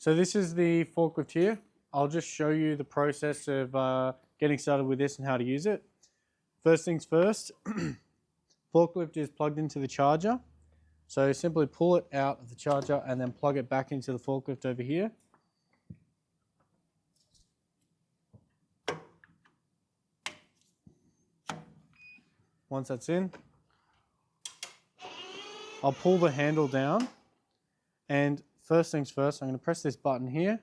So this is the forklift here. I'll just show you the process of getting started with this and how to use it. First things first, forklift is plugged into the charger. So simply pull it out of the charger and then plug it back into the forklift over here. Once that's in, I'll pull the handle down, and first things first, I'm going to press this button here.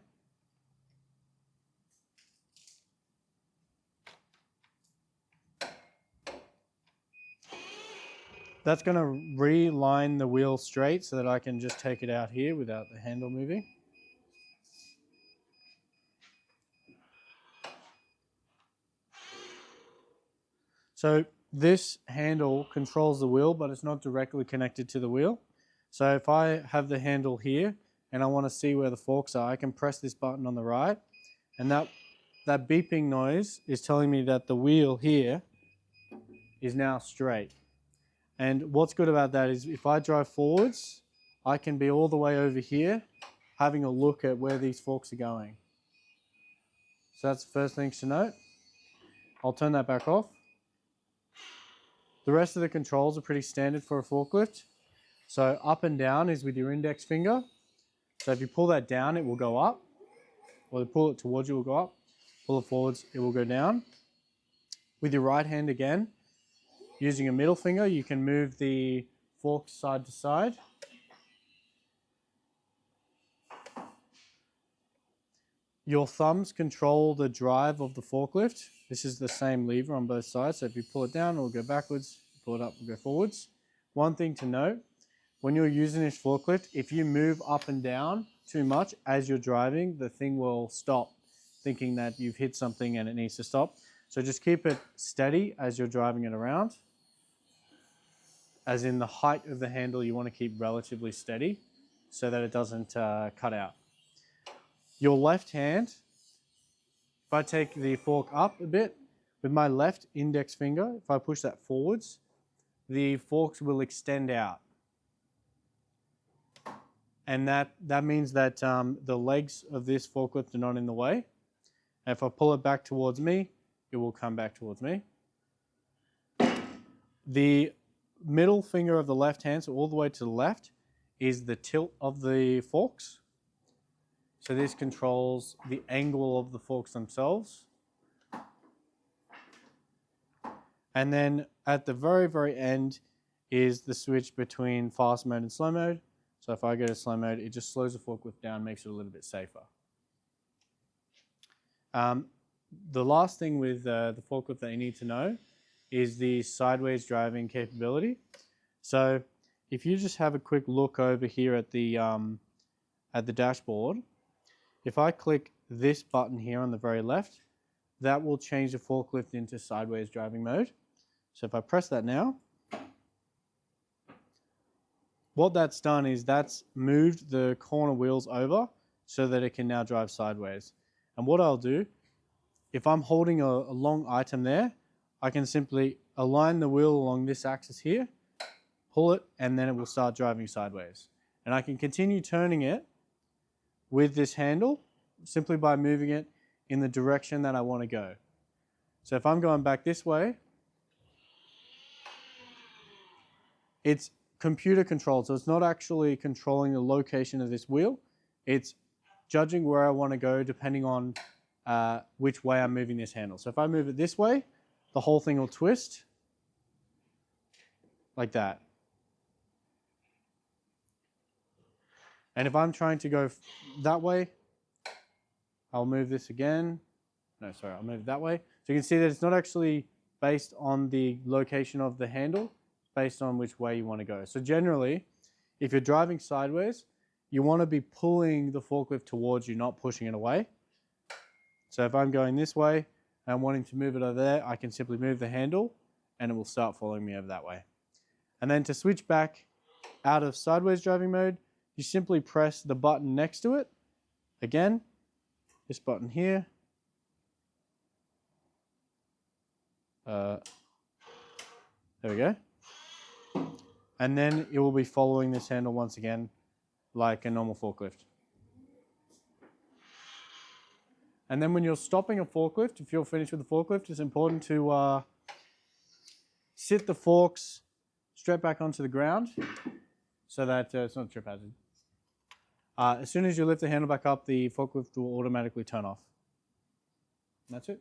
That's going to realign the wheel straight so that I can just take it out here without the handle moving. So this handle controls the wheel, but it's not directly connected to the wheel. So if I have the handle here and I want to see where the forks are, I can press this button on the right, and that beeping noise is telling me that the wheel here is now straight. And what's good about that is if I drive forwards, I can be all the way over here having a look at where these forks are going. So that's the first thing to note. I'll turn that back off. The rest of the controls are pretty standard for a forklift. So up and down is with your index finger. So if you pull that down, it will go up. Or pull it towards you, it will go up. Pull it forwards, it will go down. With your right hand again, using a middle finger, you can move the fork side to side. Your thumbs control the drive of the forklift. This is the same lever on both sides. So if you pull it down, it will go backwards. Pull it up, it will go forwards. One thing to note, when you're using this forklift, if you move up and down too much as you're driving, the thing will stop, thinking that you've hit something and it needs to stop. So just keep it steady as you're driving it around. As in the height of the handle, you want to keep relatively steady so that it doesn't cut out. Your left hand, if I take the fork up a bit, with my left index finger, if I push that forwards, the forks will extend out. And that means that the legs of this forklift are not in the way. And if I pull it back towards me, it will come back towards me. The middle finger of the left hand, so all the way to the left, is the tilt of the forks. So this controls the angle of the forks themselves. And then at the very, very end is the switch between fast mode and slow mode. So if I go to slow mode, it just slows the forklift down, makes it a little bit safer. The last thing with the forklift that you need to know is the sideways driving capability. So if you just have a quick look over here at the dashboard, if I click this button here on the very left, that will change the forklift into sideways driving mode. So if I press that now, what that's done is that's moved the corner wheels over so that it can now drive sideways. And what I'll do, if I'm holding a long item there, I can simply align the wheel along this axis here, pull it, and then it will start driving sideways. And I can continue turning it with this handle simply by moving it in the direction that I want to go. So if I'm going back this way, it's computer controlled, so it's not actually controlling the location of this wheel. It's judging where I want to go depending on which way I'm moving this handle. So if I move it this way, the whole thing will twist like that. And if I'm trying to go that way, I'll move this again. No, sorry, I'll move it that way. So you can see that it's not actually based on the location of the handle, it's based on which way you want to go. So generally, if you're driving sideways, you want to be pulling the forklift towards you, not pushing it away. So if I'm going this way and I'm wanting to move it over there, I can simply move the handle and it will start following me over that way. And then to switch back out of sideways driving mode, you simply press the button next to it. Again, this button here. There we go. And then it will be following this handle once again like a normal forklift. And then when you're stopping a forklift, if you're finished with the forklift, it's important to sit the forks straight back onto the ground so that it's not a trip hazard. As soon as you lift the handle back up, the forklift will automatically turn off. And that's it.